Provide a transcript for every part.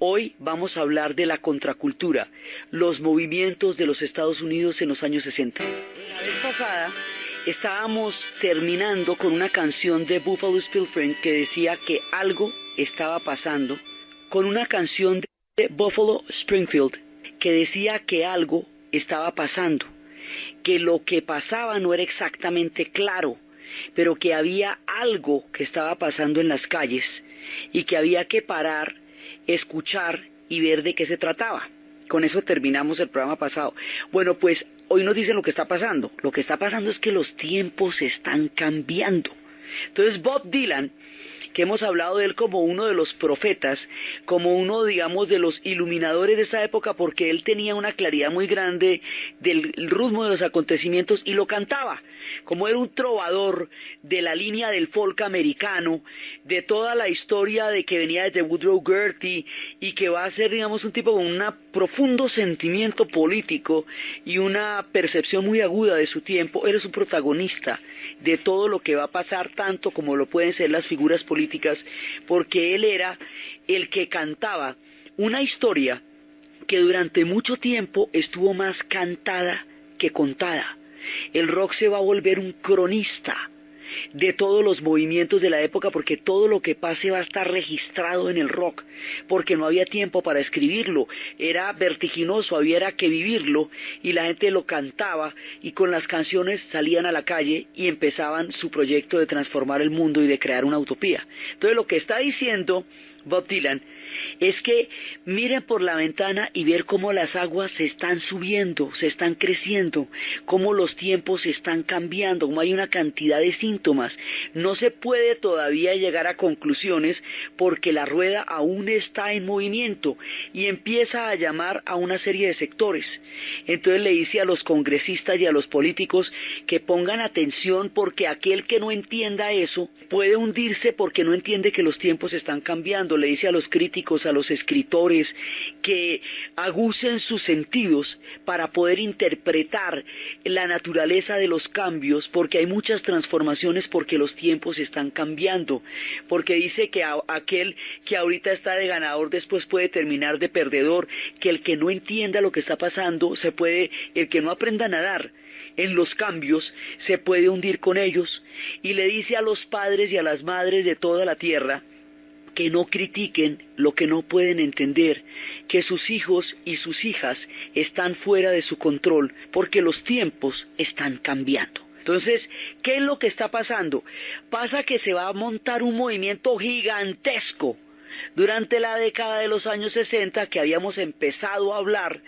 Hoy vamos a hablar de la contracultura, los movimientos de los Estados Unidos en los años 60. La vez pasada estábamos terminando con una canción de Buffalo Springfield que decía que algo estaba pasando, con una canción de Buffalo Springfield que decía que algo estaba pasando, que lo que pasaba no era exactamente claro, pero que había algo que estaba pasando en las calles y que había que parar, escuchar y ver de qué se trataba. Con eso terminamos el programa pasado. Bueno, pues hoy nos dicen lo que está pasando. Lo que está pasando es que los tiempos están cambiando. Entonces Bob Dylan, que hemos hablado de él como uno de los profetas, como uno, digamos, de los iluminadores de esa época, porque él tenía una claridad muy grande del ritmo de los acontecimientos y lo cantaba, como era un trovador de la línea del folk americano, de toda la historia de que venía desde Woodrow Gertie y que va a ser, digamos, un tipo con un profundo sentimiento político y una percepción muy aguda de su tiempo. Él es un protagonista de todo lo que va a pasar, tanto como lo pueden ser las figuras políticas, porque él era el que cantaba una historia que durante mucho tiempo estuvo más cantada que contada. El rock se va a volver un cronista de todos los movimientos de la época, porque todo lo que pase va a estar registrado en el rock, porque no había tiempo para escribirlo, era vertiginoso, había que vivirlo, y la gente lo cantaba, y con las canciones salían a la calle y empezaban su proyecto de transformar el mundo y de crear una utopía. Entonces lo que está diciendo Bob Dylan es que miren por la ventana y ver cómo las aguas se están subiendo, se están creciendo, cómo los tiempos se están cambiando, cómo hay una cantidad de síntomas. No se puede todavía llegar a conclusiones porque la rueda aún está en movimiento, y empieza a llamar a una serie de sectores. Entonces le dice a los congresistas y a los políticos que pongan atención, porque aquel que no entienda eso puede hundirse porque no entiende que los tiempos están cambiando. Le dice a los críticos, a los escritores, que agucen sus sentidos para poder interpretar la naturaleza de los cambios, porque hay muchas transformaciones, porque los tiempos están cambiando, porque dice que aquel que ahorita está de ganador después puede terminar de perdedor, que el que no entienda lo que está pasando el que no aprenda a nadar en los cambios se puede hundir con ellos. Y le dice a los padres y a las madres de toda la tierra que no critiquen lo que no pueden entender, que sus hijos y sus hijas están fuera de su control, porque los tiempos están cambiando. Entonces, ¿qué es lo que está pasando? Pasa que se va a montar un movimiento gigantesco durante la década de los años 60, que habíamos empezado a hablar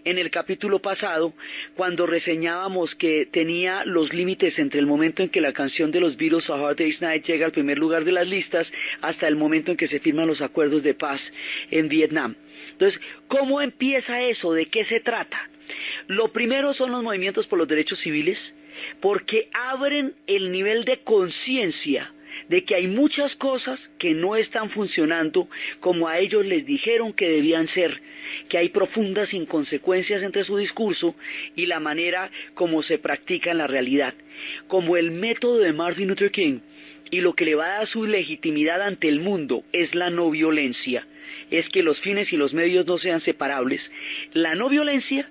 en el capítulo pasado, cuando reseñábamos que tenía los límites entre el momento en que la canción de los Beatles, A Hard Day's Night, llega al primer lugar de las listas, hasta el momento en que se firman los acuerdos de paz en Vietnam. Entonces, ¿cómo empieza eso? ¿De qué se trata? Lo primero son los movimientos por los derechos civiles, porque abren el nivel de conciencia de que hay muchas cosas que no están funcionando como a ellos les dijeron que debían ser, que hay profundas inconsecuencias entre su discurso y la manera como se practica en la realidad, como el método de Martin Luther King. Y lo que le va a dar su legitimidad ante el mundo es la no violencia, es que los fines y los medios no sean separables. La no violencia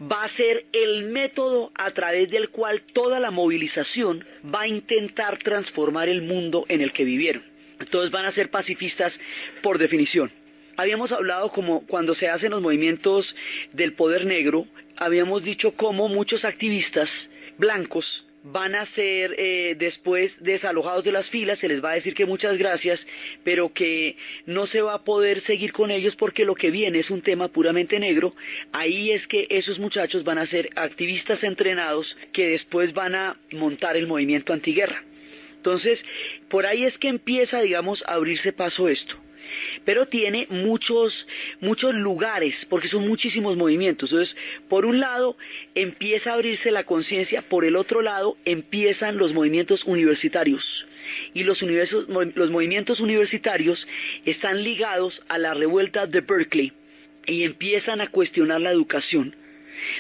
va a ser el método a través del cual toda la movilización va a intentar transformar el mundo en el que vivieron. Entonces van a ser pacifistas por definición. Habíamos hablado como cuando se hacen los movimientos del poder negro, habíamos dicho cómo muchos activistas blancos van a ser después desalojados de las filas, se les va a decir que muchas gracias, pero que no se va a poder seguir con ellos porque lo que viene es un tema puramente negro. Ahí es que esos muchachos van a ser activistas entrenados que después van a montar el movimiento antiguerra. Entonces, por ahí es que empieza, digamos, a abrirse paso esto. Pero tiene muchos lugares, porque son muchísimos movimientos. Entonces, por un lado empieza a abrirse la conciencia, por el otro lado empiezan los movimientos universitarios. Y los movimientos universitarios están ligados a la revuelta de Berkeley y empiezan a cuestionar la educación.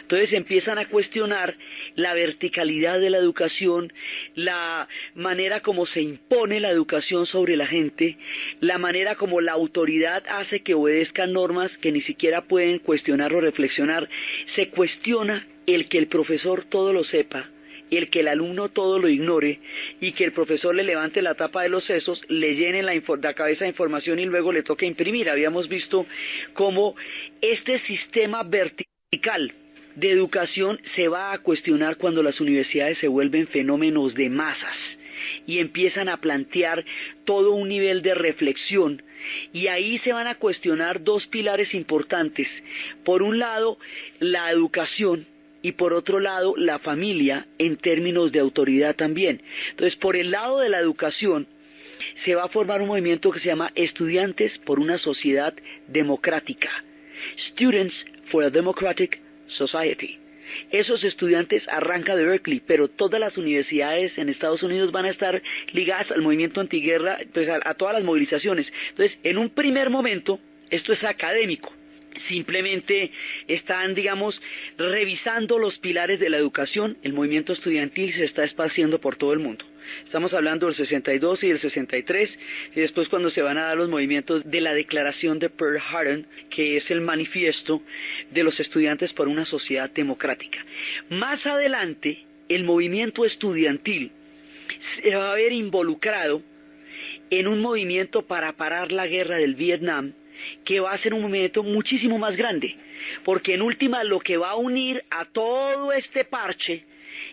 Entonces empiezan a cuestionar la verticalidad de la educación, la manera como se impone la educación sobre la gente, la manera como la autoridad hace que obedezcan normas que ni siquiera pueden cuestionar o reflexionar. Se cuestiona el que el profesor todo lo sepa, el que el alumno todo lo ignore y que el profesor le levante la tapa de los sesos, le llene la cabeza de información y luego le toque imprimir. Habíamos visto cómo este sistema vertical de educación se va a cuestionar cuando las universidades se vuelven fenómenos de masas y empiezan a plantear todo un nivel de reflexión, y ahí se van a cuestionar dos pilares importantes. Por un lado, la educación, y por otro lado, la familia en términos de autoridad también. Entonces, por el lado de la educación, se va a formar un movimiento que se llama Estudiantes por una Sociedad Democrática. Students for a Democratic Society. Esos estudiantes arrancan de Berkeley, pero todas las universidades en Estados Unidos van a estar ligadas al movimiento antiguerra, pues a todas las movilizaciones. Entonces, en un primer momento, esto es académico. Simplemente están, digamos, revisando los pilares de la educación. El movimiento estudiantil se está esparciendo por todo el mundo. Estamos hablando del 62 y del 63, y después cuando se van a dar los movimientos de la Declaración de Pearl Harbor, que es el manifiesto de los estudiantes por una sociedad democrática. Más adelante, el movimiento estudiantil se va a ver involucrado en un movimiento para parar la guerra del Vietnam, que va a ser un movimiento muchísimo más grande, porque en última lo que va a unir a todo este parche,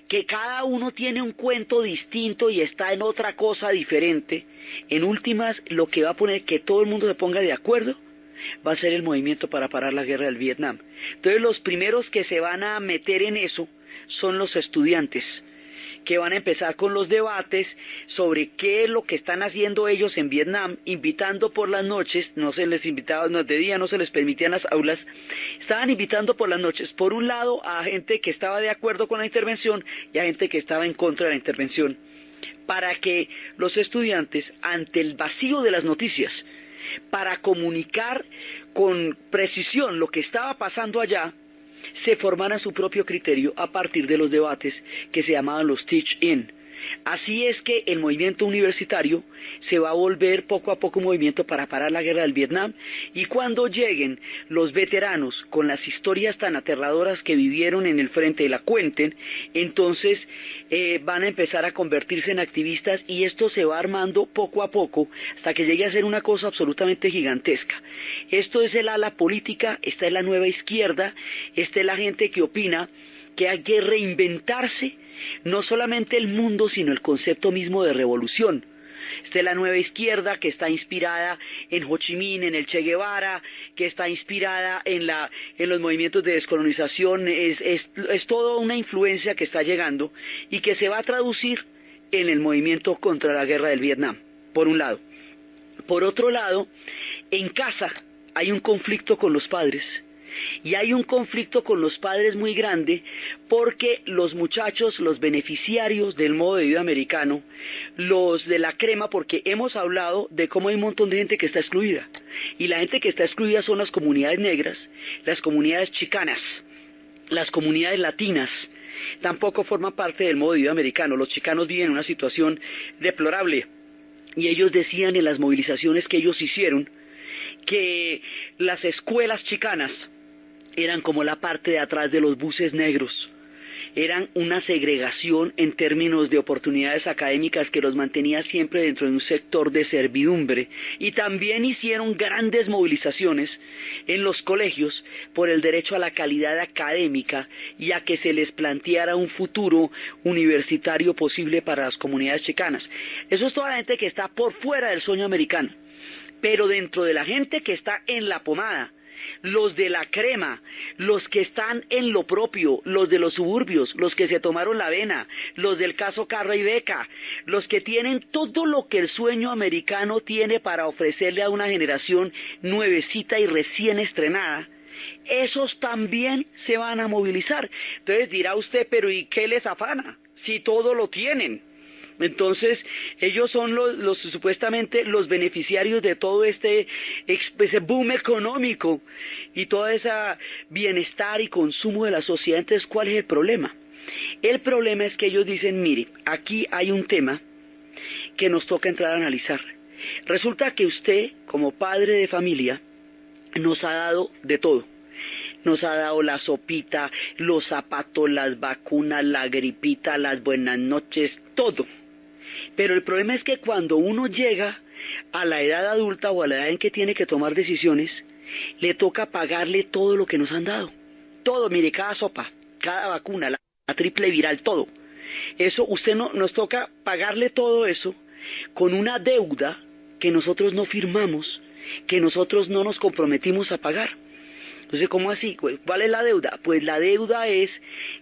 que cada uno tiene un cuento distinto y está en otra cosa diferente, en últimas lo que va a poner que todo el mundo se ponga de acuerdo va a ser el movimiento para parar la guerra del Vietnam. Entonces los primeros que se van a meter en eso son los estudiantes, que van a empezar con los debates sobre qué es lo que están haciendo ellos en Vietnam, invitando por las noches. No se les invitaba, no, de día no se les permitían las aulas, estaban invitando por las noches, por un lado a gente que estaba de acuerdo con la intervención y a gente que estaba en contra de la intervención, para que los estudiantes, ante el vacío de las noticias, para comunicar con precisión lo que estaba pasando allá, se formaran su propio criterio a partir de los debates que se llamaban los teach-in. Así es que el movimiento universitario se va a volver poco a poco un movimiento para parar la guerra del Vietnam, y cuando lleguen los veteranos con las historias tan aterradoras que vivieron en el frente y la cuenten, entonces van a empezar a convertirse en activistas, y esto se va armando poco a poco hasta que llegue a ser una cosa absolutamente gigantesca. Esto es el ala política, esta es la nueva izquierda, esta es la gente que opina que hay que reinventarse no solamente el mundo, sino el concepto mismo de revolución. Esta es la nueva izquierda que está inspirada en Ho Chi Minh, en el Che Guevara, que está inspirada en los movimientos de descolonización. Es toda una influencia que está llegando y que se va a traducir en el movimiento contra la guerra del Vietnam, por un lado. Por otro lado, en casa hay un conflicto con los padres. Y hay un conflicto con los padres muy grande, porque los muchachos, los beneficiarios del modo de vida americano, los de la crema, porque hemos hablado de cómo hay un montón de gente que está excluida, y la gente que está excluida son las comunidades negras, las comunidades chicanas, las comunidades latinas. Tampoco forman parte del modo de vida americano. Los chicanos viven en una situación deplorable, y ellos decían en las movilizaciones que ellos hicieron que las escuelas chicanas eran como la parte de atrás de los buses negros. Eran una segregación en términos de oportunidades académicas que los mantenía siempre dentro de un sector de servidumbre, y también hicieron grandes movilizaciones en los colegios por el derecho a la calidad académica y a que se les planteara un futuro universitario posible para las comunidades chicanas. Eso es toda la gente que está por fuera del sueño americano. Pero dentro de la gente que está en la pomada, los de la crema, los que están en lo propio, los de los suburbios, los que se tomaron la avena, los del caso Carra y Beca, los que tienen todo lo que el sueño americano tiene para ofrecerle a una generación nuevecita y recién estrenada, esos también se van a movilizar. Entonces dirá usted, pero ¿y qué les afana? Si todo lo tienen. Entonces, ellos son supuestamente los beneficiarios de todo ese boom económico y todo ese bienestar y consumo de la sociedad. Entonces, ¿cuál es el problema? El problema es que ellos dicen, mire, aquí hay un tema que nos toca entrar a analizar. Resulta que usted, como padre de familia, nos ha dado de todo. Nos ha dado la sopita, los zapatos, las vacunas, la gripita, las buenas noches, todo. Pero el problema es que cuando uno llega a la edad adulta o a la edad en que tiene que tomar decisiones, le toca pagarle todo lo que nos han dado. Todo, mire, cada sopa, cada vacuna, la triple viral, todo. Eso, nos toca pagarle todo eso con una deuda que nosotros no firmamos, que nosotros no nos comprometimos a pagar. Entonces, ¿cómo así? ¿Cuál es la deuda? Pues la deuda es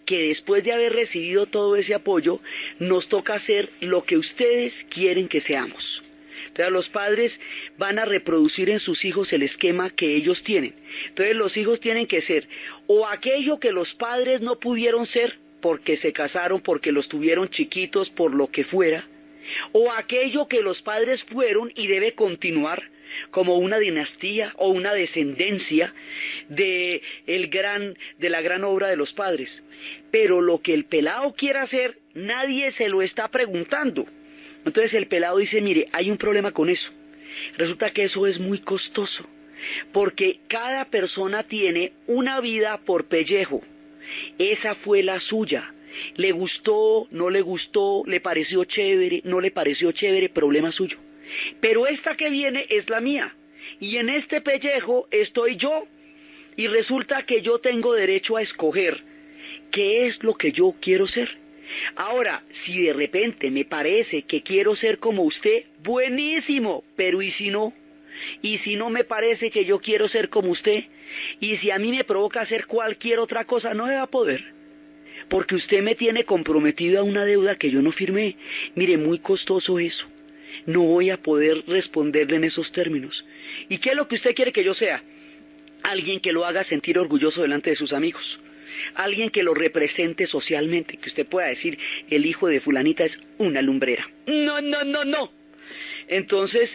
que después de haber recibido todo ese apoyo, nos toca hacer lo que ustedes quieren que seamos. Entonces, los padres van a reproducir en sus hijos el esquema que ellos tienen. Entonces, los hijos tienen que ser o aquello que los padres no pudieron ser porque se casaron, porque los tuvieron chiquitos, por lo que fuera, o aquello que los padres fueron y debe continuar como una dinastía o una descendencia de la gran obra de los padres. Pero lo que el pelado quiera hacer, nadie se lo está preguntando. Entonces el pelado dice, mire, hay un problema con eso. Resulta que eso es muy costoso, porque cada persona tiene una vida por pellejo. Esa fue la suya. Le gustó, no le gustó, le pareció chévere, no le pareció chévere, problema suyo. Pero esta que viene es la mía, y en este pellejo estoy yo, y resulta que yo tengo derecho a escoger qué es lo que yo quiero ser. Ahora, si de repente me parece que quiero ser como usted, buenísimo, pero ¿y si no? Y si no me parece que yo quiero ser como usted, y si a mí me provoca hacer cualquier otra cosa, no se va a poder. Porque usted me tiene comprometido a una deuda que yo no firmé. Mire, muy costoso eso. No voy a poder responderle en esos términos. ¿Y qué es lo que usted quiere que yo sea? Alguien que lo haga sentir orgulloso delante de sus amigos. Alguien que lo represente socialmente. Que usted pueda decir, el hijo de fulanita es una lumbrera. No, no, no, no. Entonces,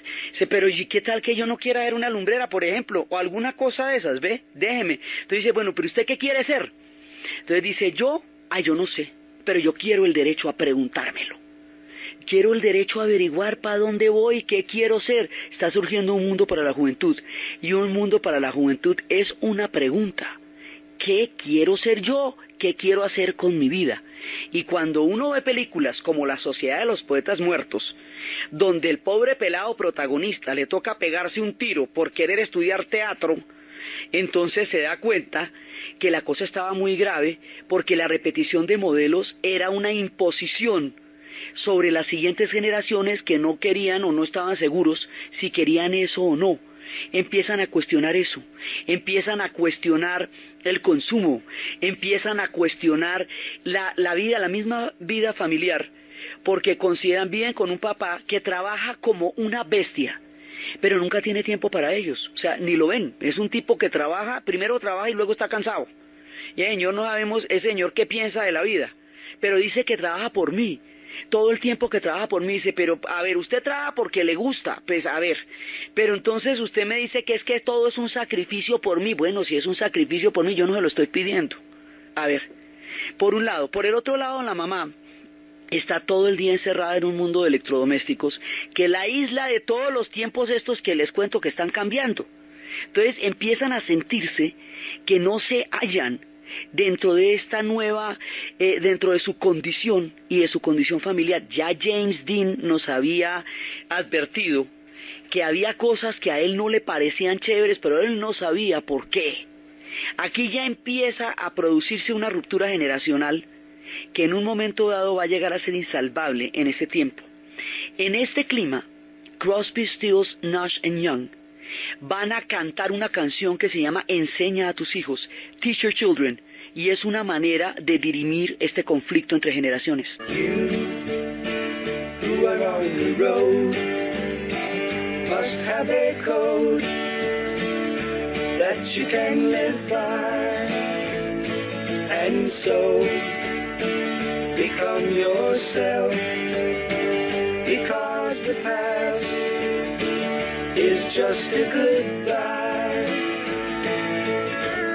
pero ¿y qué tal que yo no quiera ver una lumbrera, por ejemplo? O alguna cosa de esas, ¿ve? Déjeme. Entonces dice, bueno, ¿pero usted qué quiere ser? Entonces dice, yo no sé, pero yo quiero el derecho a preguntármelo. Quiero el derecho a averiguar para dónde voy, qué quiero ser. Está surgiendo un mundo para la juventud. Y un mundo para la juventud es una pregunta. ¿Qué quiero ser yo? ¿Qué quiero hacer con mi vida? Y cuando uno ve películas como La Sociedad de los Poetas Muertos, donde el pobre pelado protagonista le toca pegarse un tiro por querer estudiar teatro, entonces se da cuenta que la cosa estaba muy grave, porque la repetición de modelos era una imposición sobre las siguientes generaciones que no querían o no estaban seguros si querían eso o no. Empiezan a cuestionar eso, empiezan a cuestionar el consumo, empiezan a cuestionar la vida, la misma vida familiar, porque viven con un papá que trabaja como una bestia, pero nunca tiene tiempo para ellos, o sea, ni lo ven. Es un tipo que primero trabaja y luego está cansado. Y el señor, no sabemos ese señor qué piensa de la vida, pero dice que trabaja por mí. Todo el tiempo que trabaja por mí, dice, pero a ver, usted trabaja porque le gusta, pues a ver, pero entonces usted me dice que es que todo es un sacrificio por mí. Bueno, si es un sacrificio por mí, yo no se lo estoy pidiendo. A ver, por un lado. Por el otro lado, la mamá está todo el día encerrada en un mundo de electrodomésticos que la aísla de todos los tiempos estos que les cuento que están cambiando. Entonces empiezan a sentirse que no se hallan dentro de esta nueva, dentro de su condición y de su condición familiar. Ya James Dean nos había advertido que había cosas que a él no le parecían chéveres, pero él no sabía por qué. Aquí ya empieza a producirse una ruptura generacional que en un momento dado va a llegar a ser insalvable en ese tiempo. En este clima, Crosby, Stills, Nash & Young van a cantar una canción que se llama Enseña a tus hijos, Teach Your Children, y es una manera de dirimir este conflicto entre generaciones. You are on the road, must have a code that you can live by, and so become yourself. just a goodbye.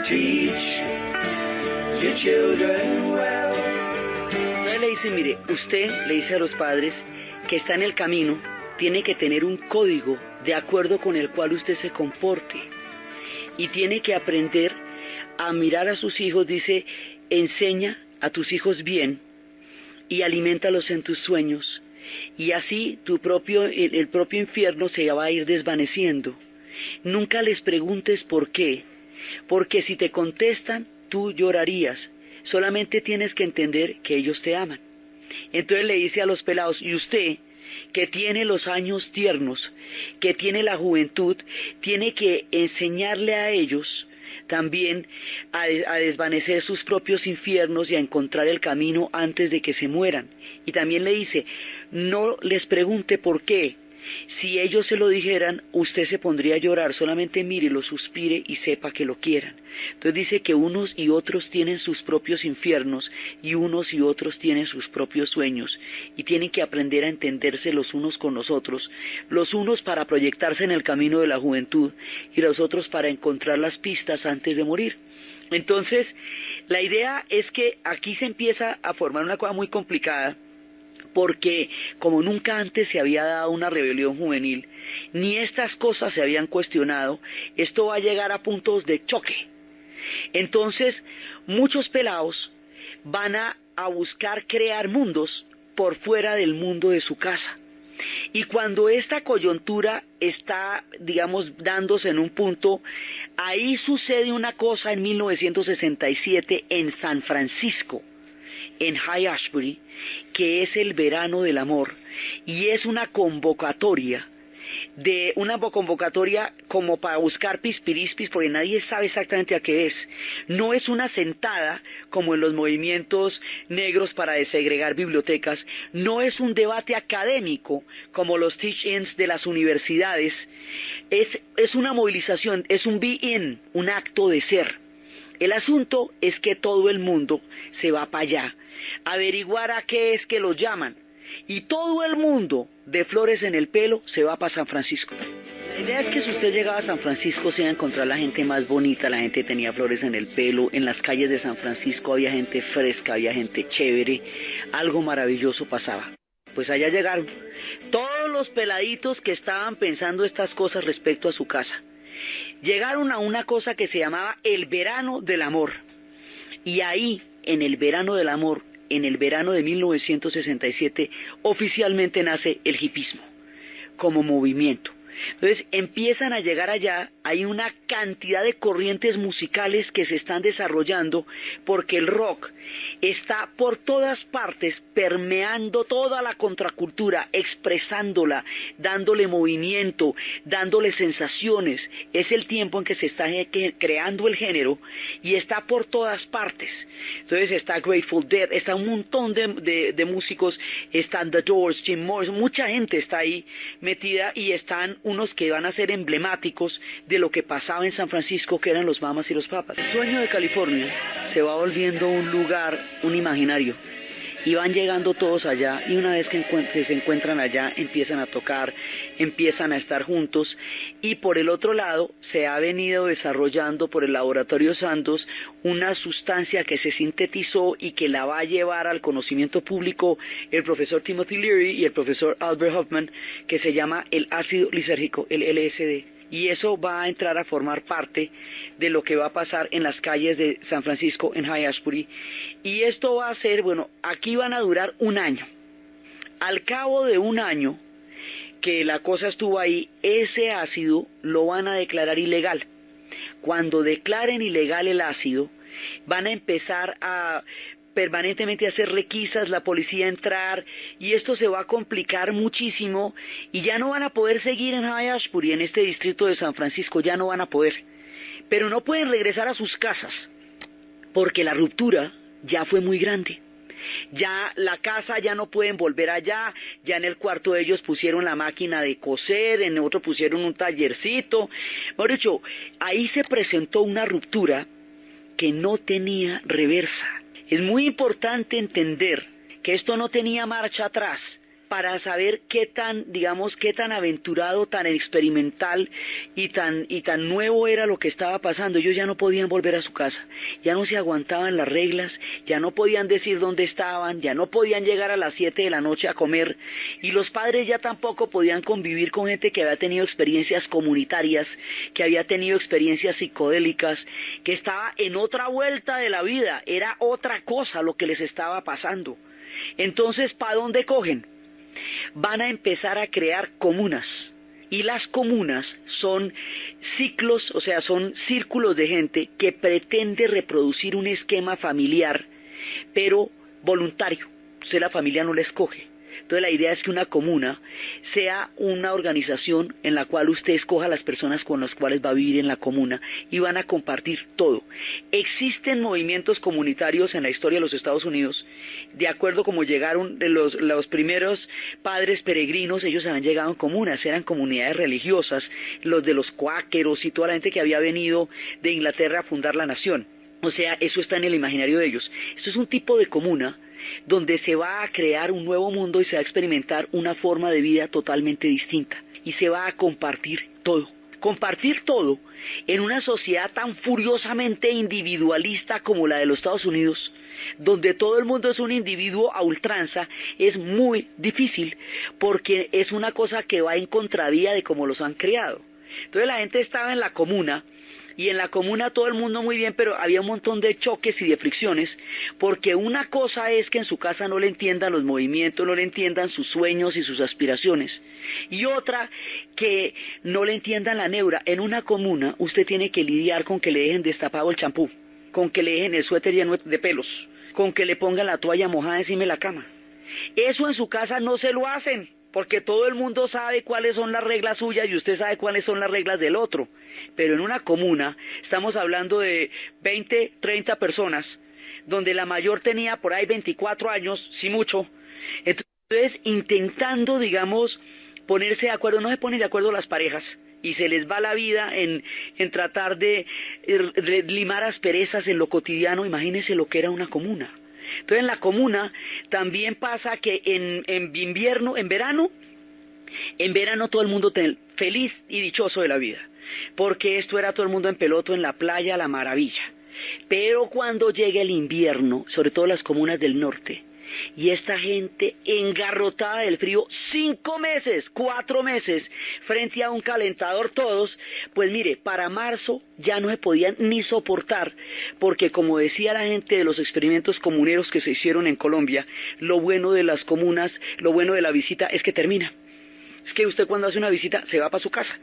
Teach your children well. Entonces le dice, mire, usted le dice a los padres que está en el camino, tiene que tener un código de acuerdo con el cual usted se comporte. Y tiene que aprender a mirar a sus hijos, dice, enseña a tus hijos bien y aliméntalos en tus sueños. Y así el propio infierno se va a ir desvaneciendo. Nunca les preguntes por qué, porque si te contestan, tú llorarías. Solamente tienes que entender que ellos te aman. Entonces le dice a los pelados, y usted, que tiene los años tiernos, que tiene la juventud, tiene que enseñarle a ellos también a desvanecer sus propios infiernos y a encontrar el camino antes de que se mueran. Y también le dice, no les pregunte por qué. Si ellos se lo dijeran, usted se pondría a llorar, solamente mírelo, suspire y sepa que lo quieran. Entonces dice que unos y otros tienen sus propios infiernos y unos y otros tienen sus propios sueños y tienen que aprender a entenderse los unos con los otros para proyectarse en el camino de la juventud y los otros para encontrar las pistas antes de morir. Entonces, la idea es que aquí se empieza a formar una cosa muy complicada, porque como nunca antes se había dado una rebelión juvenil, ni estas cosas se habían cuestionado, esto va a llegar a puntos de choque. Entonces, muchos pelados van a buscar crear mundos por fuera del mundo de su casa. Y cuando esta coyuntura está, digamos, dándose en un punto, ahí sucede una cosa en 1967 en San Francisco, en High Ashbury, que es el verano del amor, y es una convocatoria como para buscar pispirispis, porque nadie sabe exactamente a qué es. No es una sentada como en los movimientos negros para desegregar bibliotecas, no es un debate académico como los teach-ins de las universidades, es una movilización, es un be-in, un acto de ser. El asunto es que todo el mundo se va para allá, a averiguar a qué es que los llaman. Y todo el mundo de flores en el pelo se va para San Francisco. La idea es que si usted llegaba a San Francisco se iba a encontrar la gente más bonita, la gente tenía flores en el pelo, en las calles de San Francisco había gente fresca, había gente chévere, algo maravilloso pasaba. Pues allá llegaron todos los peladitos que estaban pensando estas cosas respecto a su casa. Llegaron a una cosa que se llamaba el verano del amor. Y ahí, en el verano del amor, en el verano de 1967, oficialmente nace el hipismo como movimiento. Entonces empiezan a llegar allá, hay una cantidad de corrientes musicales que se están desarrollando porque el rock está por todas partes permeando toda la contracultura, expresándola, dándole movimiento, dándole sensaciones. Es el tiempo en que se está creando el género y está por todas partes. Entonces está Grateful Dead, está un montón de músicos, están The Doors, Jim Morrison, mucha gente está ahí metida y están unos que van a ser emblemáticos de lo que pasaba en San Francisco, que eran los Mamas y los Papas. El sueño de California se va volviendo un lugar, un imaginario, y van llegando todos allá, y una vez que se encuentran allá, empiezan a tocar, empiezan a estar juntos, y por el otro lado, se ha venido desarrollando por el Laboratorio Sandoz una sustancia que se sintetizó y que la va a llevar al conocimiento público el profesor Timothy Leary y el profesor Albert Hoffman, que se llama el ácido lisérgico, el LSD. Y eso va a entrar a formar parte de lo que va a pasar en las calles de San Francisco, en High Ashbury. Y esto va a ser, aquí van a durar un año. Al cabo de un año que la cosa estuvo ahí, ese ácido lo van a declarar ilegal. Cuando declaren ilegal el ácido, van a empezar a permanentemente hacer requisas, la policía entrar, y esto se va a complicar muchísimo, y ya no van a poder seguir en High Ashbury, en este distrito de San Francisco, ya no van a poder. Pero no pueden regresar a sus casas, porque la ruptura ya fue muy grande. Ya la casa ya no pueden volver allá, ya en el cuarto de ellos pusieron la máquina de coser, en otro pusieron un tallercito. Por hecho, ahí se presentó una ruptura que no tenía reversa. Es muy importante entender que esto no tenía marcha atrás, para saber qué tan, digamos, qué tan aventurado, tan experimental y tan nuevo era lo que estaba pasando. Ellos ya no podían volver a su casa, ya no se aguantaban las reglas, ya no podían decir dónde estaban, ya no podían llegar a las 7 de la noche a comer, y los padres ya tampoco podían convivir con gente que había tenido experiencias comunitarias, que había tenido experiencias psicodélicas, que estaba en otra vuelta de la vida, era otra cosa lo que les estaba pasando. Entonces, ¿para dónde cogen? Van a empezar a crear comunas. Y las comunas son ciclos, o sea, son círculos de gente que pretende reproducir un esquema familiar, pero voluntario. Entonces la familia no la escoge. Entonces la idea es que una comuna sea una organización en la cual usted escoja a las personas con las cuales va a vivir en la comuna y van a compartir todo. Existen movimientos comunitarios en la historia de los Estados Unidos, de acuerdo como llegaron los primeros padres peregrinos, ellos habían llegado en comunas, eran comunidades religiosas, los de los cuáqueros y toda la gente que había venido de Inglaterra a fundar la nación. O sea, eso está en el imaginario de ellos. Esto es un tipo de comuna donde se va a crear un nuevo mundo y se va a experimentar una forma de vida totalmente distinta. Y se va a compartir todo. Compartir todo en una sociedad tan furiosamente individualista como la de los Estados Unidos, donde todo el mundo es un individuo a ultranza, es muy difícil porque es una cosa que va en contravía de cómo los han creado. Entonces la gente estaba en la comuna, y en la comuna todo el mundo muy bien, pero había un montón de choques y de fricciones, porque una cosa es que en su casa no le entiendan los movimientos, no le entiendan sus sueños y sus aspiraciones, y otra, que no le entiendan la neura. En una comuna usted tiene que lidiar con que le dejen destapado el champú, con que le dejen el suéter lleno de pelos, con que le pongan la toalla mojada encima de la cama. Eso en su casa no se lo hacen, porque todo el mundo sabe cuáles son las reglas suyas y usted sabe cuáles son las reglas del otro. Pero en una comuna estamos hablando de 20, 30 personas, donde la mayor tenía por ahí 24 años, si mucho. Entonces, intentando, digamos, ponerse de acuerdo, no se ponen de acuerdo las parejas, y se les va la vida en tratar de limar asperezas en lo cotidiano. Imagínense lo que era una comuna. Entonces en la comuna también pasa que en invierno, en verano todo el mundo feliz y dichoso de la vida, porque esto era todo el mundo en peloto en la playa, la maravilla. Pero cuando llega el invierno, sobre todo las comunas del norte, y esta gente engarrotada del frío, 5 meses, 4 meses, frente a un calentador todos, pues mire, para marzo ya no se podían ni soportar, porque como decía la gente de los experimentos comuneros que se hicieron en Colombia, lo bueno de las comunas, lo bueno de la visita es que termina. Es que usted cuando hace una visita se va para su casa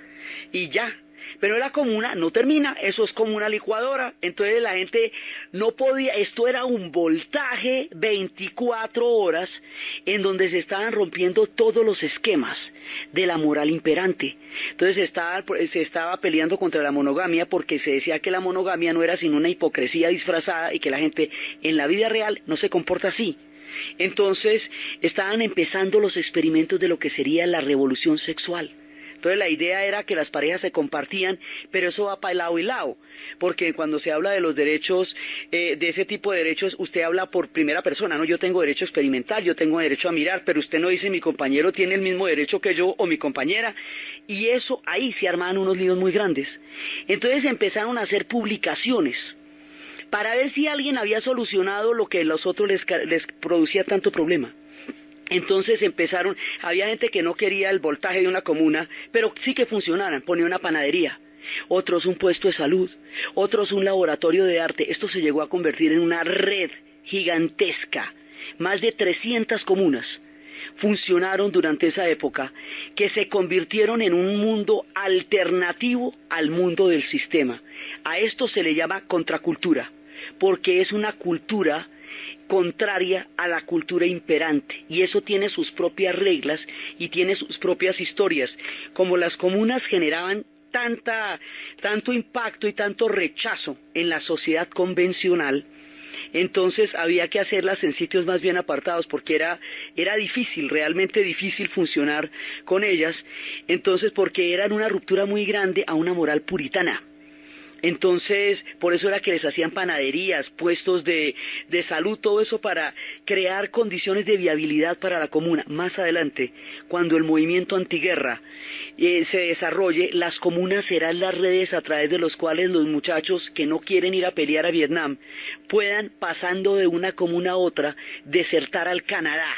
y ya. Pero la comuna no termina, eso es como una licuadora. Entonces la gente no podía, esto era un voltaje 24 horas en donde se estaban rompiendo todos los esquemas de la moral imperante. Entonces se estaba peleando contra la monogamia, porque se decía que la monogamia no era sino una hipocresía disfrazada y que la gente en la vida real no se comporta así. Entonces estaban empezando los experimentos de lo que sería la revolución sexual. Entonces la idea era que las parejas se compartían, pero eso va para lado y lado, porque cuando se habla de los derechos, de ese tipo de derechos, usted habla por primera persona, ¿no? Yo tengo derecho a experimentar, yo tengo derecho a mirar, pero usted no dice mi compañero tiene el mismo derecho que yo o mi compañera, y eso ahí se armaban unos líos muy grandes. Entonces empezaron a hacer publicaciones para ver si alguien había solucionado lo que a los otros les producía tanto problema. Entonces había gente que no quería el voltaje de una comuna, pero sí que funcionaran, ponía una panadería, otros un puesto de salud, otros un laboratorio de arte. Esto se llegó a convertir en una red gigantesca. Más de 300 comunas funcionaron durante esa época, que se convirtieron en un mundo alternativo al mundo del sistema. A esto se le llama contracultura, porque es una cultura contraria a la cultura imperante, y eso tiene sus propias reglas y tiene sus propias historias. Como las comunas generaban tanto impacto y tanto rechazo en la sociedad convencional, entonces había que hacerlas en sitios más bien apartados, porque era difícil, realmente difícil funcionar con ellas. Entonces, porque eran una ruptura muy grande a una moral puritana. Entonces, por eso era que les hacían panaderías, puestos de salud, todo eso para crear condiciones de viabilidad para la comuna. Más adelante, cuando el movimiento antiguerra se desarrolle, las comunas serán las redes a través de los cuales los muchachos que no quieren ir a pelear a Vietnam puedan, pasando de una comuna a otra, desertar al Canadá,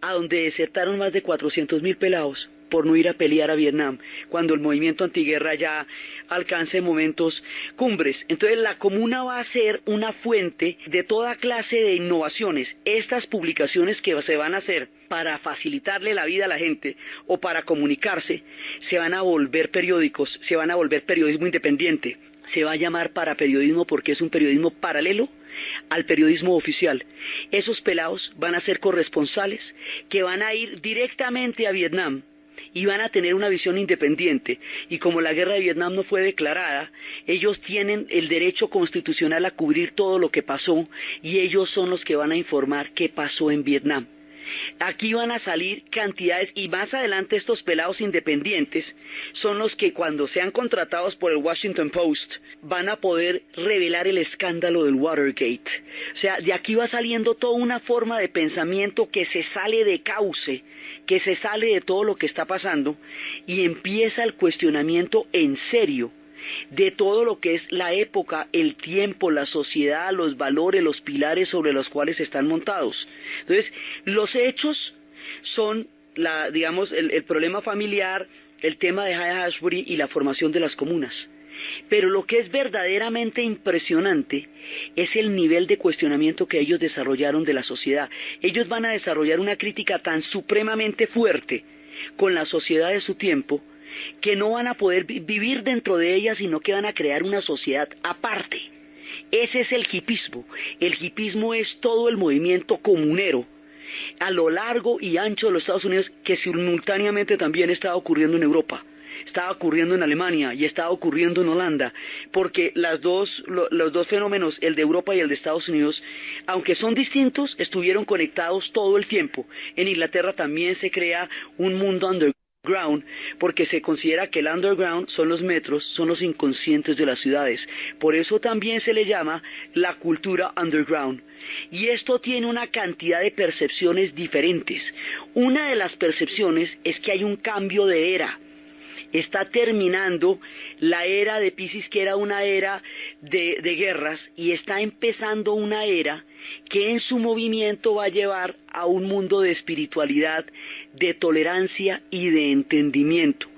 a donde desertaron más de 400.000 pelados por no ir a pelear a Vietnam, cuando el movimiento antiguerra ya alcance momentos cumbres. Entonces la comuna va a ser una fuente de toda clase de innovaciones. Estas publicaciones que se van a hacer para facilitarle la vida a la gente o para comunicarse, se van a volver periódicos, se van a volver periodismo independiente. Se va a llamar paraperiodismo porque es un periodismo paralelo al periodismo oficial. Esos pelados van a ser corresponsales que van a ir directamente a Vietnam y van a tener una visión independiente. Y como la guerra de Vietnam no fue declarada, ellos tienen el derecho constitucional a cubrir todo lo que pasó y ellos son los que van a informar qué pasó en Vietnam. Aquí van a salir cantidades, y más adelante estos pelados independientes son los que cuando sean contratados por el Washington Post van a poder revelar el escándalo del Watergate. O sea, de aquí va saliendo toda una forma de pensamiento que se sale de cauce, que se sale de todo lo que está pasando y empieza el cuestionamiento en serio de todo lo que es la época, el tiempo, la sociedad, los valores, los pilares sobre los cuales están montados. Entonces, los hechos son, el problema familiar, el tema de Haight-Ashbury y la formación de las comunas. Pero lo que es verdaderamente impresionante es el nivel de cuestionamiento que ellos desarrollaron de la sociedad. Ellos van a desarrollar una crítica tan supremamente fuerte con la sociedad de su tiempo, que no van a poder vivir dentro de ella, sino que van a crear una sociedad aparte. Ese es el hipismo. El hipismo es todo el movimiento comunero a lo largo y ancho de los Estados Unidos, que simultáneamente también estaba ocurriendo en Europa, estaba ocurriendo en Alemania y estaba ocurriendo en Holanda, porque los dos fenómenos, el de Europa y el de Estados Unidos, aunque son distintos, estuvieron conectados todo el tiempo. En Inglaterra también se crea un mundo underground, porque se considera que el underground son los metros, son los inconscientes de las ciudades. Por eso también se le llama la cultura underground. Y esto tiene una cantidad de percepciones diferentes. Una de las percepciones es que hay un cambio de era. Está terminando la era de Piscis, que era una era de guerras, y está empezando una era que en su movimiento va a llevar a un mundo de espiritualidad, de tolerancia y de entendimiento.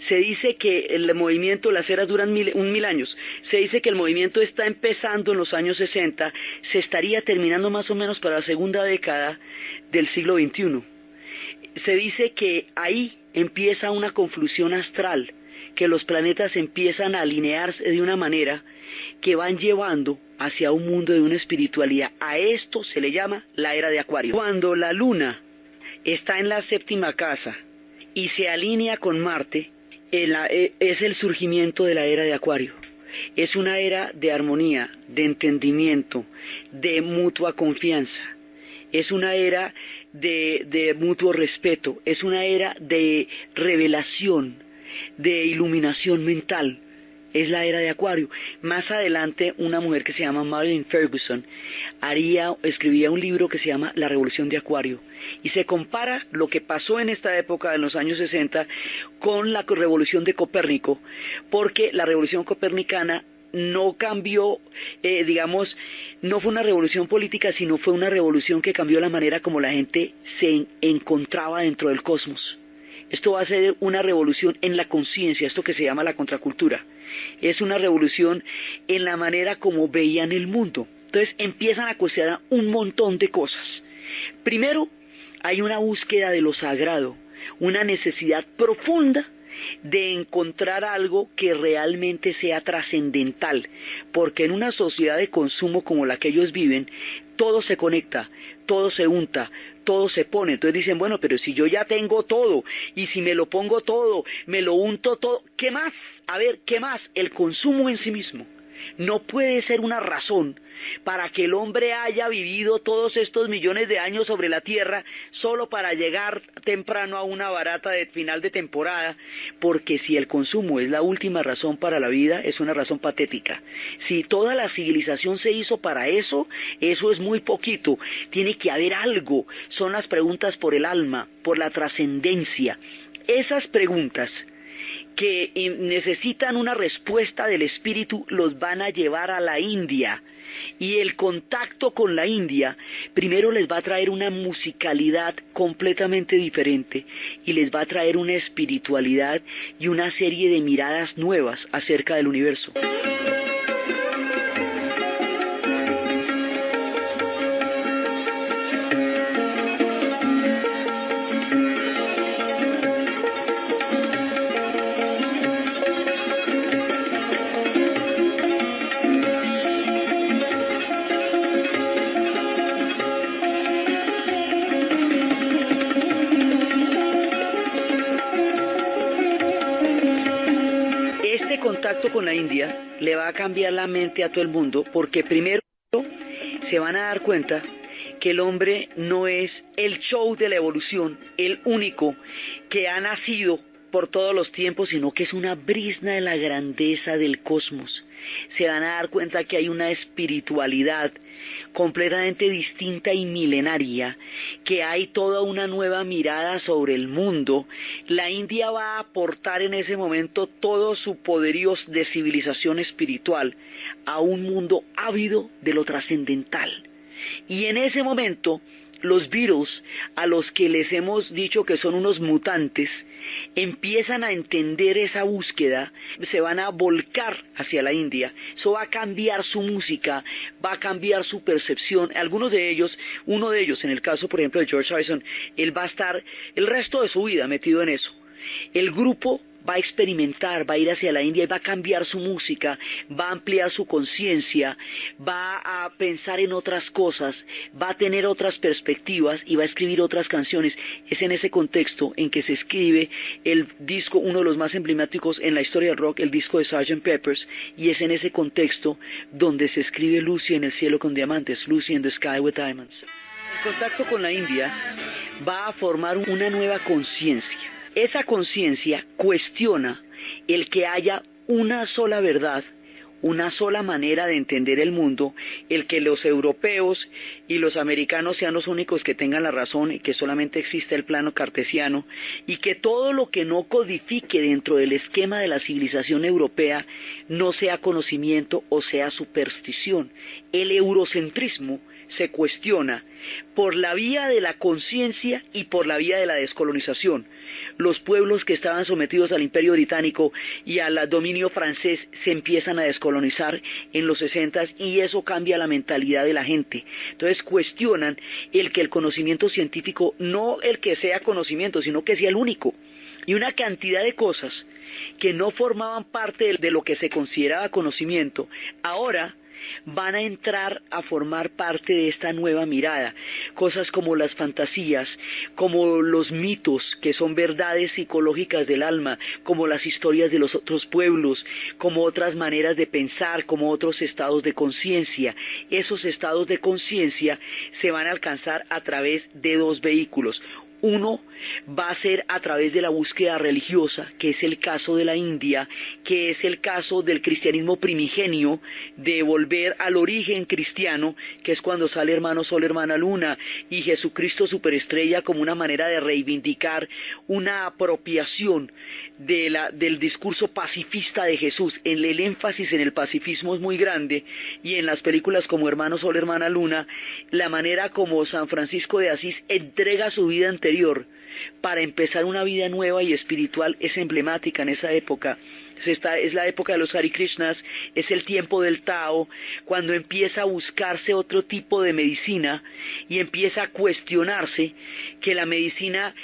Se dice que el movimiento, las eras duran mil años. Se dice que el movimiento está empezando en los años 60, se estaría terminando más o menos para la segunda década del siglo XXI. Se dice que ahí empieza una conflusión astral, que los planetas empiezan a alinearse de una manera que van llevando hacia un mundo de una espiritualidad. A esto se le llama la era de Acuario. Cuando la luna está en la séptima casa y se alinea con Marte, es el surgimiento de la era de Acuario. Es una era de armonía, de entendimiento, de mutua confianza. Es una era de mutuo respeto, es una era de revelación, de iluminación mental. Es la era de Acuario. Más adelante, una mujer que se llama Marilyn Ferguson escribía un libro que se llama La Revolución de Acuario, y se compara lo que pasó en esta época, en los años 60, con la revolución de Copérnico, porque la revolución copernicana no cambió, no fue una revolución política, sino fue una revolución que cambió la manera como la gente se encontraba dentro del cosmos. Esto va a ser una revolución en la conciencia, esto que se llama la contracultura. Es una revolución en la manera como veían el mundo. Entonces empiezan a cuestionar un montón de cosas. Primero, hay una búsqueda de lo sagrado, una necesidad profunda de encontrar algo que realmente sea trascendental, porque en una sociedad de consumo como la que ellos viven, todo se conecta, todo se unta, todo se pone. Entonces dicen, bueno, pero si yo ya tengo todo, y si me lo pongo todo, me lo unto todo, ¿qué más? A ver, ¿qué más? El consumo en sí mismo. No puede ser una razón para que el hombre haya vivido todos estos millones de años sobre la tierra solo para llegar temprano a una barata de final de temporada, porque si el consumo es la última razón para la vida, es una razón patética. Si toda la civilización se hizo para eso, eso es muy poquito. Tiene que haber algo. Son las preguntas por el alma, por la trascendencia. Esas preguntas que necesitan una respuesta del espíritu los van a llevar a la India, y el contacto con la India primero les va a traer una musicalidad completamente diferente y les va a traer una espiritualidad y una serie de miradas nuevas acerca del universo. Contacto con la India le va a cambiar la mente a todo el mundo, porque primero se van a dar cuenta que el hombre no es el show de la evolución, el único que ha nacido por todos los tiempos, sino que es una brizna de la grandeza del cosmos. Se van a dar cuenta que hay una espiritualidad completamente distinta y milenaria, que hay toda una nueva mirada sobre el mundo. La India va a aportar en ese momento todo su poderío de civilización espiritual a un mundo ávido de lo trascendental. Y en ese momento los Beatles, a los que les hemos dicho que son unos mutantes, empiezan a entender esa búsqueda, se van a volcar hacia la India. Eso va a cambiar su música, va a cambiar su percepción. Algunos de ellos, uno de ellos, en el caso por ejemplo de George Harrison, él va a estar el resto de su vida metido en eso. El grupo va a experimentar, va a ir hacia la India y va a cambiar su música, va a ampliar su conciencia, va a pensar en otras cosas, va a tener otras perspectivas y va a escribir otras canciones. Es en ese contexto en que se escribe el disco, uno de los más emblemáticos en la historia del rock, el disco de Sgt. Pepper's, y es en ese contexto donde se escribe Lucy en el cielo con diamantes, Lucy in the sky with diamonds. El contacto con la India va a formar una nueva conciencia. Esa conciencia cuestiona el que haya una sola verdad, una sola manera de entender el mundo, el que los europeos y los americanos sean los únicos que tengan la razón y que solamente existe el plano cartesiano, y que todo lo que no codifique dentro del esquema de la civilización europea no sea conocimiento o sea superstición. El eurocentrismo se cuestiona por la vía de la conciencia y por la vía de la descolonización. Los pueblos que estaban sometidos al Imperio Británico y al dominio francés se empiezan a descolonizar en los 60 y eso cambia la mentalidad de la gente. Entonces cuestionan el que el conocimiento científico, no el que sea conocimiento, sino que sea el único. Y una cantidad de cosas que no formaban parte de lo que se consideraba conocimiento, ahora van a entrar a formar parte de esta nueva mirada. Cosas como las fantasías, como los mitos, que son verdades psicológicas del alma, como las historias de los otros pueblos, como otras maneras de pensar, como otros estados de conciencia. Esos estados de conciencia se van a alcanzar a través de dos vehículos. Uno va a ser a través de la búsqueda religiosa, que es el caso de la India, que es el caso del cristianismo primigenio, de volver al origen cristiano, que es cuando sale hermano sol, hermana luna, y Jesucristo superestrella, como una manera de reivindicar una apropiación del discurso pacifista de Jesús. El énfasis en el pacifismo es muy grande, y en las películas como Hermano Sol, Hermana Luna, la manera como San Francisco de Asís entrega su vida anterior para empezar una vida nueva y espiritual es emblemática en esa época. Es la época de los Hare Krishnas, es el tiempo del Tao, cuando empieza a buscarse otro tipo de medicina y empieza a cuestionarse que la medicina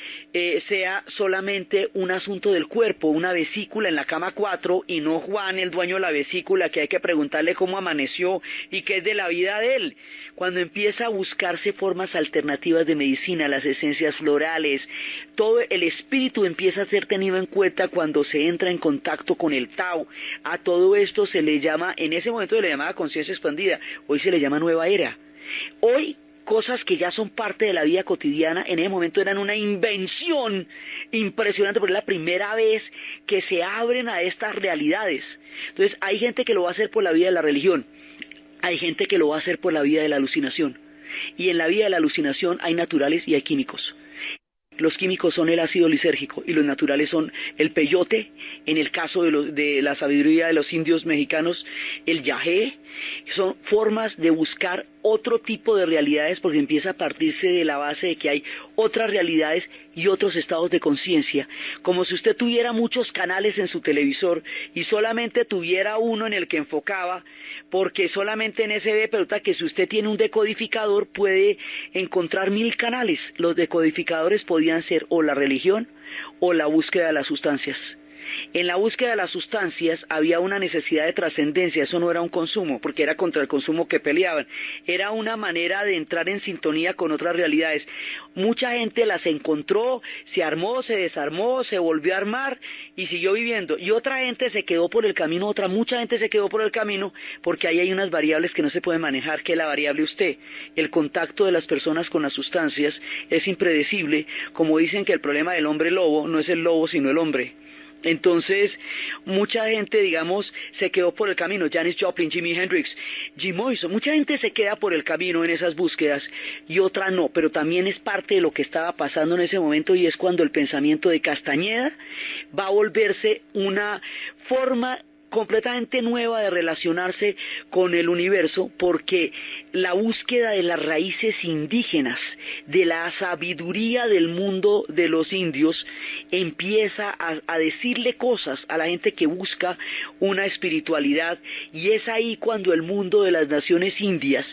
sea solamente un asunto del cuerpo, una vesícula en la cama 4 y no Juan, el dueño de la vesícula, que hay que preguntarle cómo amaneció y qué es de la vida de él. Cuando empieza a buscarse formas alternativas de medicina, las esencias florales, todo el espíritu empieza a ser tenido en cuenta cuando se entra en contacto con el Tao. A todo esto se le llama, en ese momento se le llamaba conciencia expandida, hoy se le llama nueva era. Hoy, cosas que ya son parte de la vida cotidiana, en ese momento eran una invención impresionante, porque es la primera vez que se abren a estas realidades. Entonces, hay gente que lo va a hacer por la vía de la religión, hay gente que lo va a hacer por la vía de la alucinación. Y en la vía de la alucinación hay naturales y hay químicos. Los químicos son el ácido lisérgico y los naturales son el peyote, en el caso de la sabiduría de los indios mexicanos, el yagé. Son formas de buscar otro tipo de realidades, porque empieza a partirse de la base de que hay otras realidades y otros estados de conciencia, como si usted tuviera muchos canales en su televisor y solamente tuviera uno en el que enfocaba, porque solamente en ese ve, pero que si usted tiene un decodificador puede encontrar 1000 canales. Los decodificadores podían ser o la religión o la búsqueda de las sustancias. En la búsqueda de las sustancias había una necesidad de trascendencia, eso no era un consumo, porque era contra el consumo que peleaban, era una manera de entrar en sintonía con otras realidades. Mucha gente las encontró, se armó, se desarmó, se volvió a armar y siguió viviendo, y otra gente se quedó por el camino, mucha gente se quedó por el camino, porque ahí hay unas variables que no se pueden manejar, que es la variable usted. El contacto de las personas con las sustancias es impredecible, como dicen que el problema del hombre lobo no es el lobo sino el hombre. Entonces, mucha gente, digamos, se quedó por el camino. Janis Joplin, Jimi Hendrix, Jim Morrison, mucha gente se queda por el camino en esas búsquedas y otra no, pero también es parte de lo que estaba pasando en ese momento, y es cuando el pensamiento de Castañeda va a volverse una forma completamente nueva de relacionarse con el universo, porque la búsqueda de las raíces indígenas, de la sabiduría del mundo de los indios, empieza a decirle cosas a la gente que busca una espiritualidad, y es ahí cuando el mundo de las naciones indias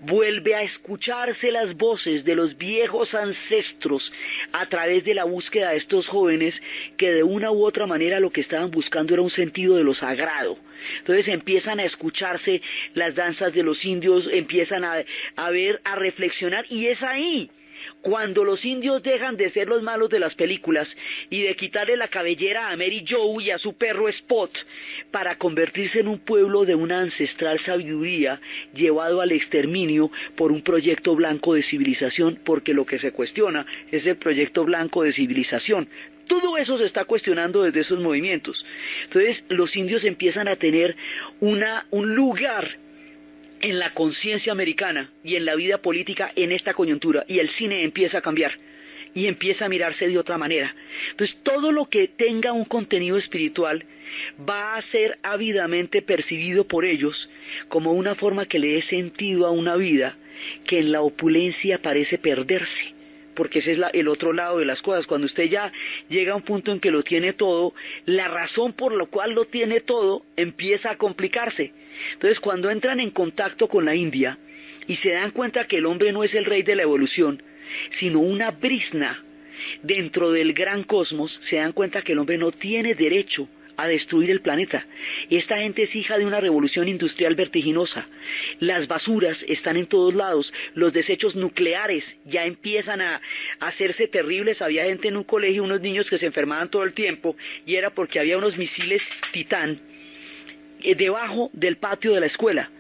vuelve a escucharse las voces de los viejos ancestros a través de la búsqueda de estos jóvenes que de una u otra manera lo que estaban buscando era un sentido de lo sagrado. Entonces empiezan a escucharse las danzas de los indios, empiezan a ver, a reflexionar, y es ahí cuando los indios dejan de ser los malos de las películas y de quitarle la cabellera a Mary Joe y a su perro Spot para convertirse en un pueblo de una ancestral sabiduría llevado al exterminio por un proyecto blanco de civilización, porque lo que se cuestiona es el proyecto blanco de civilización. Todo eso se está cuestionando desde esos movimientos. Entonces los indios empiezan a tener un lugar en la conciencia americana y en la vida política en esta coyuntura, y el cine empieza a cambiar y empieza a mirarse de otra manera. Entonces todo lo que tenga un contenido espiritual va a ser ávidamente percibido por ellos como una forma que le dé sentido a una vida que en la opulencia parece perderse, porque ese es el otro lado de las cosas. Cuando usted ya llega a un punto en que lo tiene todo, la razón por la cual lo tiene todo empieza a complicarse. Entonces, cuando entran en contacto con la India y se dan cuenta que el hombre no es el rey de la evolución, sino una brizna dentro del gran cosmos, se dan cuenta que el hombre no tiene derecho a destruir el planeta. Esta gente es hija de una revolución industrial vertiginosa. Las basuras están en todos lados, los desechos nucleares ya empiezan a hacerse terribles. Había gente en un colegio, unos niños que se enfermaban todo el tiempo, y era porque había unos misiles Titán debajo del patio de la escuela.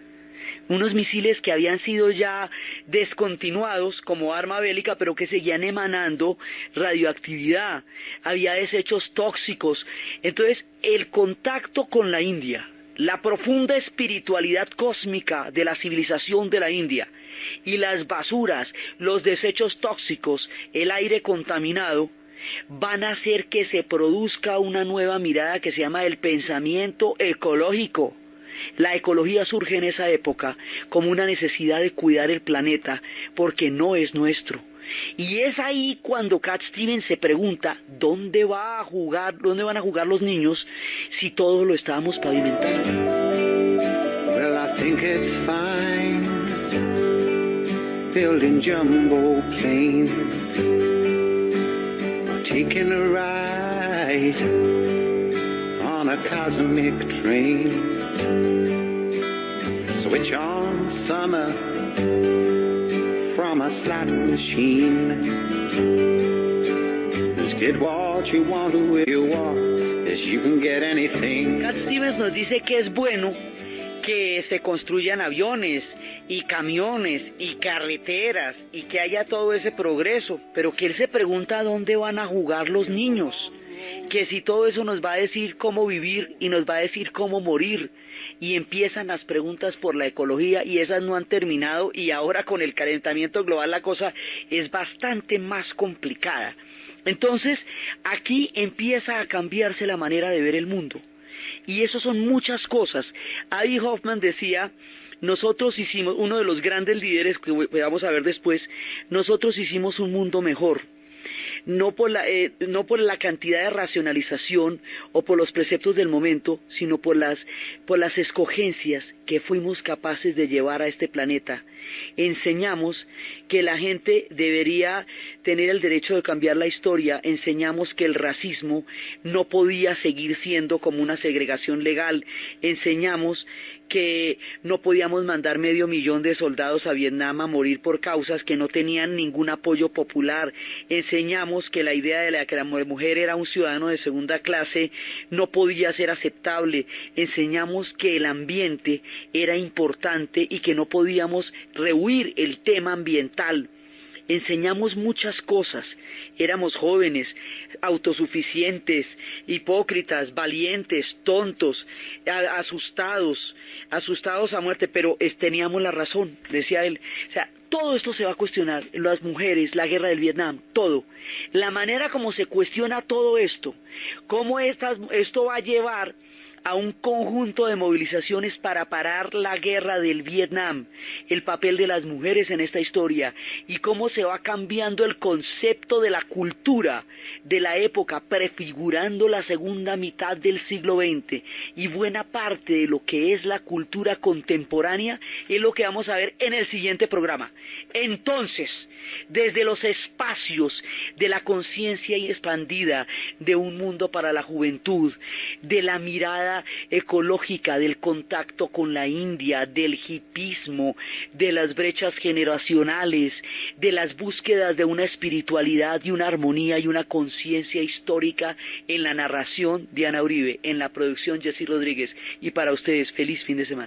Unos misiles que habían sido ya descontinuados como arma bélica, pero que seguían emanando radioactividad. Había desechos tóxicos. Entonces, el contacto con la India, la profunda espiritualidad cósmica de la civilización de la India, y las basuras, los desechos tóxicos, el aire contaminado, van a hacer que se produzca una nueva mirada que se llama el pensamiento ecológico. La ecología surge en esa época como una necesidad de cuidar el planeta, porque no es nuestro. Y es ahí cuando Cat Stevens se pregunta, ¿dónde van a jugar los niños si todo lo estábamos pavimentando? Well, I think it's fine building jumbo planes, taking a ride on a cosmic train. Switch on summer from a slot machine. Just get what you want to where you are. as you can get anything. Cat Stevens nos dice que es bueno que se construyan aviones y camiones y carreteras y que haya todo ese progreso, pero que él se pregunta dónde van a jugar los niños, que si todo eso nos va a decir cómo vivir y nos va a decir cómo morir, y empiezan las preguntas por la ecología y esas no han terminado, y ahora con el calentamiento global la cosa es bastante más complicada. Entonces aquí empieza a cambiarse la manera de ver el mundo. Y eso son muchas cosas. Abby Hoffman decía, nosotros hicimos, uno de los grandes líderes que vamos a ver después, nosotros hicimos un mundo mejor. No por la cantidad de racionalización o por los preceptos del momento, sino por las escogencias que fuimos capaces de llevar a este planeta. Enseñamos que la gente debería tener el derecho de cambiar la historia, enseñamos que el racismo no podía seguir siendo como una segregación legal, enseñamos que no podíamos mandar 500,000 de soldados a Vietnam a morir por causas que no tenían ningún apoyo popular, enseñamos que la idea de que la mujer era un ciudadano de segunda clase no podía ser aceptable, enseñamos que el ambiente era importante y que no podíamos rehuir el tema ambiental. Enseñamos muchas cosas, éramos jóvenes, autosuficientes, hipócritas, valientes, tontos, asustados a muerte, pero teníamos la razón, decía él. O sea, todo esto se va a cuestionar, las mujeres, la guerra del Vietnam, todo. La manera como se cuestiona todo esto, cómo esto va a llevar a un conjunto de movilizaciones para parar la guerra del Vietnam, el papel de las mujeres en esta historia y cómo se va cambiando el concepto de la cultura de la época, prefigurando la segunda mitad del siglo XX y buena parte de lo que es la cultura contemporánea es lo que vamos a ver en el siguiente programa. Entonces, desde los espacios de la conciencia expandida de un mundo para la juventud, de la mirada ecológica, del contacto con la India, del hipismo, de las brechas generacionales, de las búsquedas de una espiritualidad y una armonía y una conciencia histórica en la narración Diana Uribe, en la producción Jessy Rodríguez. Y para ustedes, feliz fin de semana.